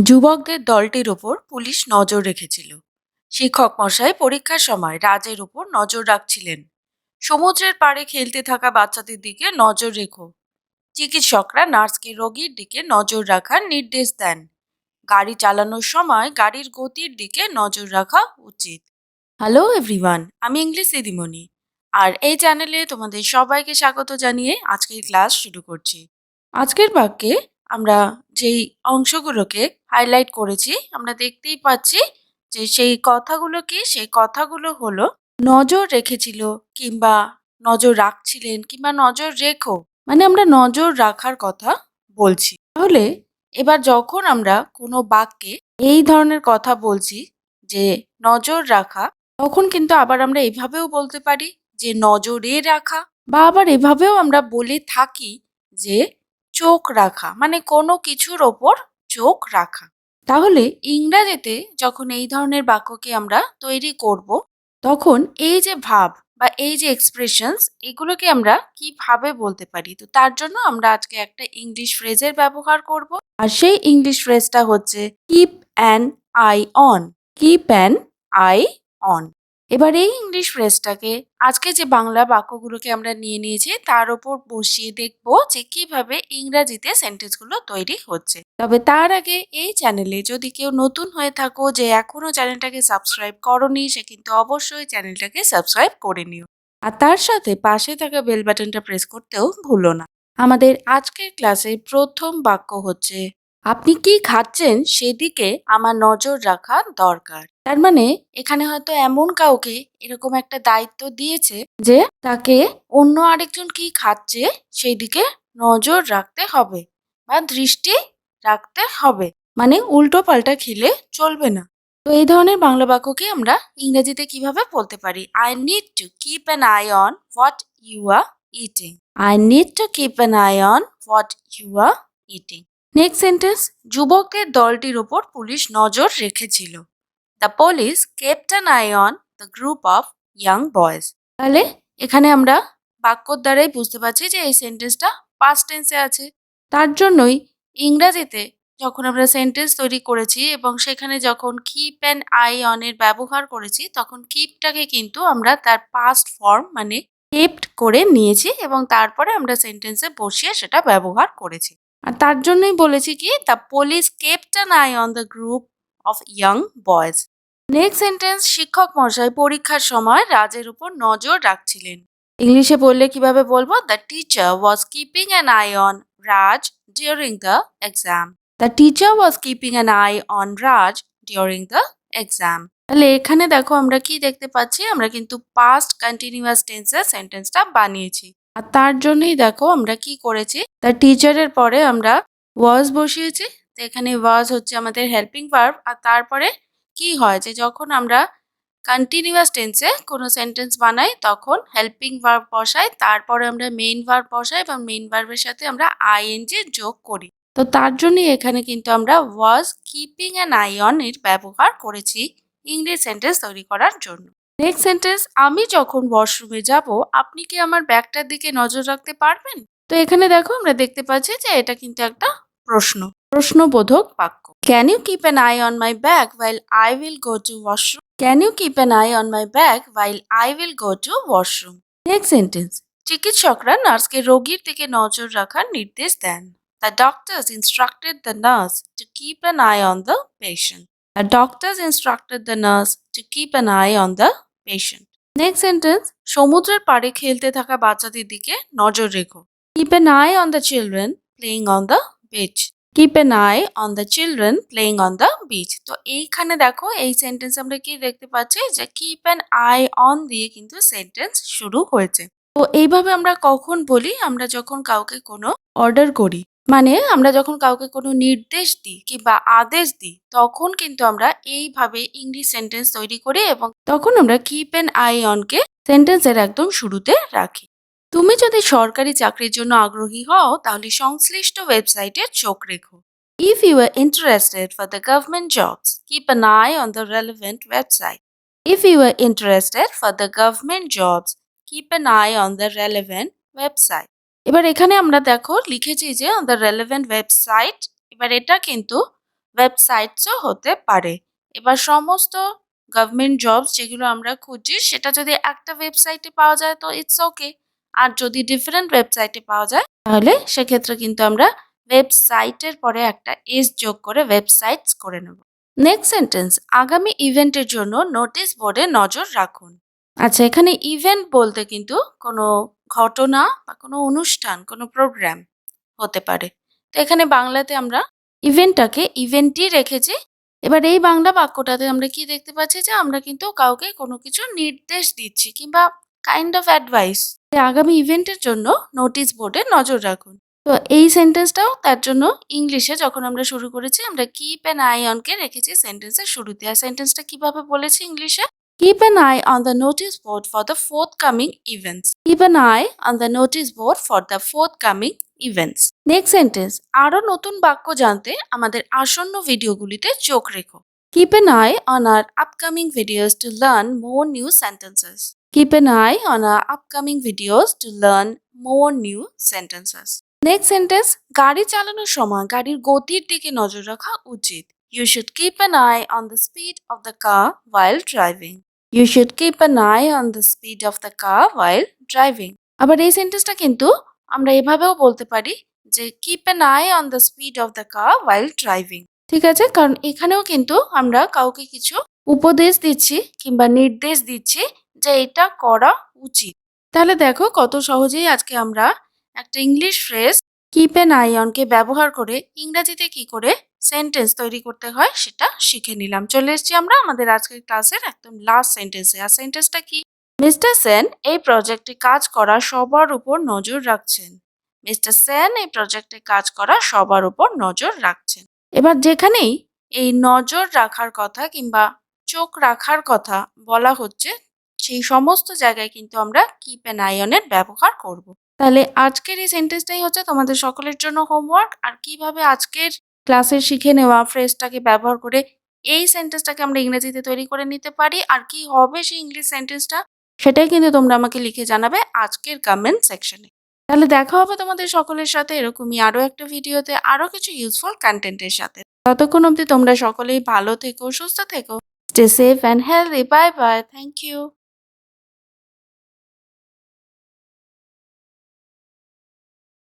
যুবকদের দলটির ওপর পুলিশ নজর রেখেছিল। শিক্ষক মশাই পরীক্ষার সময় রাজের ওপর নজর রাখছিলেন। সমুদ্রের পাড়ে খেলতে থাকা বাচ্চাদের দিকে নজর রেখো। চিকিৎসকরা নার্সকে রোগীর দিকে নজর রাখার নির্দেশ দেন। গাড়ি চালানোর সময় গাড়ির গতির দিকে নজর রাখা উচিত। হ্যালো এভরিওয়ান, আমি ইংলিশ দিদিমণি। আর এই চ্যানেলে তোমাদের সবাইকে স্বাগত জানিয়ে আজকের ক্লাস শুরু করছি। আজকের বাক্যে আমরা যেই অংশগুলোকে হাইলাইট করেছি আমরা দেখতেই পাচ্ছি যে সেই কথাগুলো হলো নজর রেখেছিল, কিংবা নজর রাখছিলেন, কিংবা নজর রেখো, মানে আমরা নজর রাখার কথা বলছি। তাহলে এবার যখন আমরা কোনো বাক্যে এই ধরনের কথা বলছি যে নজর রাখা, তখন কিন্তু আবার আমরা এভাবেও বলতে পারি যে নজরে রাখা, বা আবার এভাবেও আমরা বলে থাকি যে চোখ রাখা, মানে কোনো কিছুর ওপর চোখ রাখা। তাহলে ইংরাজিতে যখন এই ধরনের বাক্যকে আমরা তৈরি করব, তখন এই যে ভাব বা এই যে এক্সপ্রেশনস, এগুলোকে আমরা কিভাবে বলতে পারি, তো তার জন্য আমরা আজকে একটা ইংলিশ ফ্রেজের ব্যবহার করব। আর সেই ইংলিশ ফ্রেজটা হচ্ছে keep an eye on. Keep an eye on. এবার এই ইংলিশ ফ্রেজটাকে আজকে যে বাংলা বাক্যগুলোকে আমরা নিয়ে নিয়েছি তার উপর বসিয়ে দেখব যে কিভাবে ইংরাজিতে সেন্টেন্সগুলো তৈরি হচ্ছে। তবে তার আগে এই চ্যানেলে যদি কেউ নতুন হয়ে থাকো যে এখনো চ্যানেলটাকে সাবস্ক্রাইব করোনি, সে কিন্তু অবশ্যই চ্যানেলটাকে সাবস্ক্রাইব করে নিও। আর তার সাথে পাশে থাকা বেল বাটনটা প্রেস করতেও ভুলো না। আমাদের আজকের ক্লাসের প্রথম বাক্য হচ্ছে, আপনি কি খাচ্ছেন সেদিকে আমার নজর রাখা দরকার। তার মানে এখানে হয়তো এমন কাউকে এরকম একটা দায়িত্ব দিয়েছে যে তাকে অন্য আরেকজন কি খাচ্ছে সেই দিকে নজর রাখতে হবে বা দৃষ্টি রাখতে হবে, মানে উল্টো পাল্টা খেলে চলবে না। তো এই ধরনের বাংলা বাক্যকে আমরা ইংরেজিতে কিভাবে বলতে পারি? I need to keep an eye on what you are eating. I need to keep an eye on what you are eating. Next sentence, যুবকদের দলটির ওপর পুলিশ নজর রেখেছিল। The police kept an eye on the group of young boys. তাহলে এখানে আমরা বাক্যর দ্বারাই বুঝতে পারছি যে এই সেন্টেন্সটা পাস্ট টেন্সে আছে। তার জন্যই ইংরাজিতে যখন আমরা সেন্টেন্স তৈরি করেছি এবং সেখানে যখন কিপ অ্যান আই অন এর ব্যবহার করেছি, তখন কিপটাকে কিন্তু আমরা তার পাস্ট ফর্ম মানে কেপ্ট করে নিয়েছি এবং তারপরে আমরা সেন্টেন্সে বসিয়ে সেটা ব্যবহার করেছি। আর তার জন্যই বলেছি কি, the police kept an eye on the group of young boys. Next sentence, শিক্ষক মশাই পরীক্ষার সময় রাজের উপর নজর রাখছিলেন। ইংলিশে বললে কিভাবে বলবো? The teacher was keeping an eye on Raj during the exam. The teacher was keeping an eye on Raj during the exam. তাহলে এখানে দেখো আমরা কি দেখতে পাচ্ছি, আমরা কিন্তু পাস্ট কন্টিনিউয়াস টেন্সের সেন্টেন্সটা বানিয়েছি। আর তার জন্যই দেখো আমরা কি করেছি, দ্য টিচারের পরে আমরা ওয়াজ বসিয়েছি। তো এখানে ওয়াজ হচ্ছে আমাদের হেল্পিং ভার্ব। আর তারপরে কি হয় যে যখন আমরা কন্টিনিউয়াস টেন্সে কোনো সেন্টেন্স বানাই তখন হেল্পিং ভার্ব বসাই, তারপরে আমরা মেইন ভার্ব বসাই এবং মেইন ভার্বের সাথে আমরা আইএনজি যোগ করি। তো তার জন্যই এখানে কিন্তু আমরা ওয়াজ কিপিং অ্যান আই অন এর ব্যবহার করেছি ইংলিশ সেন্টেন্স তৈরি করার জন্য। নেক্সট সেন্টেন্স, আমি যখন ওয়াশরুমে যাব আপনি কি আমার ব্যাগটার দিকে নজর রাখতে পারবেন? তো এখানে দেখো আমরা দেখতে পাচ্ছি যে এটা কিন্তু একটা প্রশ্নবোধক বাক্য। Can you keep an eye on my bag while I will go to washroom? Can you keep an eye on my bag while I will go to washroom? Next sentence, চিকিৎসকরা নার্সকে রোগীর দিকে নজর রাখার নির্দেশ দেন। The doctors instructed the nurse to keep an eye on the patient. The doctors instructed the nurse to keep an eye on the patient. Next sentence, সমুদ্রের পাড়ে খেলতে থাকা বাচ্চাদের দিকে নজর রেখো। Keep an eye on the children playing on the beach. Keep an eye on the children playing on the beach. তো এইখানে দেখো এই সেন্টেন্স আমরা কি দেখতে পাচ্ছি যে keep an eye on দিয়ে কিন্তু সেন্টেন্স শুরু হয়েছে। তো এইভাবে আমরা কখন বলি? আমরা যখন কাউকে কোনো অর্ডার করি, মানে আমরা যখন কাউকে কোনো নির্দেশ দিই কিংবা আদেশ দিই, তখন কিন্তু আমরা এইভাবে ইংলিশ সেন্টেন্স তৈরি করি এবং তখন আমরা কিপ অ্যান আই অন কে সেন্টেন্সের একদম শুরুতে রাখি। তুমি যদি সরকারি চাকরির জন্য আগ্রহী হও তাহলে সংশ্লিষ্ট ওয়েবসাইটে চোখ রেখো। If you are interested for the government jobs, keep an eye on the relevant website. If you are interested for the government jobs, keep an eye on the relevant website. এবার এখানে আমরা দেখো লিখেছি যে on the relevant website, এবার এটা কিন্তু ওয়েবসাইটসও হতে পারে। এবার সমস্ত গভর্নমেন্ট জবস যেগুলো আমরা খুঁজছি সেটা যদি একটা ওয়েবসাইটে পাওয়া যায় তো ইটস ওকে। আর যদি ডিফারেন্ট ওয়েবসাইটে পাওয়া যায় তাহলে সেক্ষেত্রে কিন্তু আমরা ওয়েবসাইটের পরে একটা এস যোগ করে ওয়েবসাইটস করে নেব। নেক্সট সেন্টেন্স, আগামী ইভেন্টের জন্য নোটিশ বোর্ডে নজর রাখুন। আচ্ছা, এখানে ইভেন্ট বলতে কিন্তু কোনো ঘটনা বা কোনো অনুষ্ঠান, কোনো প্রোগ্রাম হতে পারে। তো এখানে বাংলাতে আমরা ইভেন্টটাকে ইভেন্টই রেখেছি। এবার এই বাংলা বাক্যটাতে আমরা কি দেখতে পাচ্ছি যে আমরা কিন্তু কাউকে কোনো কিছু নির্দেশ দিচ্ছি কিংবা কাইন্ড অফ অ্যাডভাইস যে আগামী ইভেন্টের জন্য নোটিশ বোর্ডে নজর রাখুন। তো এই সেন্টেন্সটাও তার জন্য ইংলিশে যখন আমরা শুরু করেছি আমরা কিপ অ্যান আই অনকে রেখেছি সেন্টেন্সের শুরুতে। আর সেন্টেন্সটা কিভাবে বলেছি ইংলিশে? Keep an eye on the notice board for the forthcoming events. Keep an eye on the notice board for the forthcoming events. Next sentence, আরো নতুন বাক্য জানতে আমাদের আসন্ন ভিডিওগুলিতে চোখ রেখো। Keep an eye on our upcoming videos to learn more new sentences. Keep an eye on our upcoming videos to learn more new sentences. Next sentence, গাড়ি চালানোর সময় গাড়ির গতির দিকে নজর রাখা উচিত। You should keep an eye on the speed of the car while driving. You should keep an eye on the speed of the car while driving. আবার এই সেন্টেন্সটা কিন্তু আমরা এভাবেও বলতে পারি যে keep an eye on the speed of the car while driving. ঠিক আছে, কারণ এখানেও কিন্তু আমরা কাউকে কিছু উপদেশ দিচ্ছি কিংবা নির্দেশ দিচ্ছি যে এটা করা উচিত। তাহলে দেখো কত সহজেই আজকে আমরা একটা English phrase keep an I অনকে ব্যবহার করে ইংরেজিতে কি করে সেন্টেন্স তৈরি করতে হয় সেটা শিখে নিলাম। চলে এসেছি আমরা আমাদের আজকের ক্লাসের একদম লাস্ট সেন্টেন্সে। আর সেন্টেন্সটা কি? মিস্টার সেন এই প্রজেক্টে কাজ করা সবার উপর নজর রাখছেন। মিস্টার সেন এই প্রজেক্টে কাজ করা সবার উপর নজর রাখছেন। এবার যেখানেই এই নজর রাখার কথা কিংবা চোখ রাখার কথা বলা হচ্ছে সেই সমস্ত জায়গায় কিন্তু আমরা কিপ অ্যান আই অনের ব্যবহার করব। তাহলে আজকের এই সেন্টেন্সটাই হচ্ছে তোমাদের সকলের জন্য হোমওয়ার্ক। আর কিভাবে আজকের ক্লাসে শিখে নেওয়া ফ্রেজটাকে ব্যবহার করে এই সেন্টেন্সটাকে আমরা ইংরেজিতে তৈরি করে নিতে পারি আর কি হবে সেই ইংলিশ সেন্টেন্সটা সেটাই কিন্তু তোমরা আমাকে লিখে জানাবে আজকের কমেন্ট সেকশনে। তাহলে দেখা হবে তোমাদের সকলের সাথে এরকমই আরো একটা ভিডিওতে আরো কিছু ইউজফুল কন্টেন্টের সাথে। ততক্ষণ অবধি তোমরা সকলেই ভালো থেকো, সুস্থ থেকো। Stay safe and healthy. Bye bye. Thank you.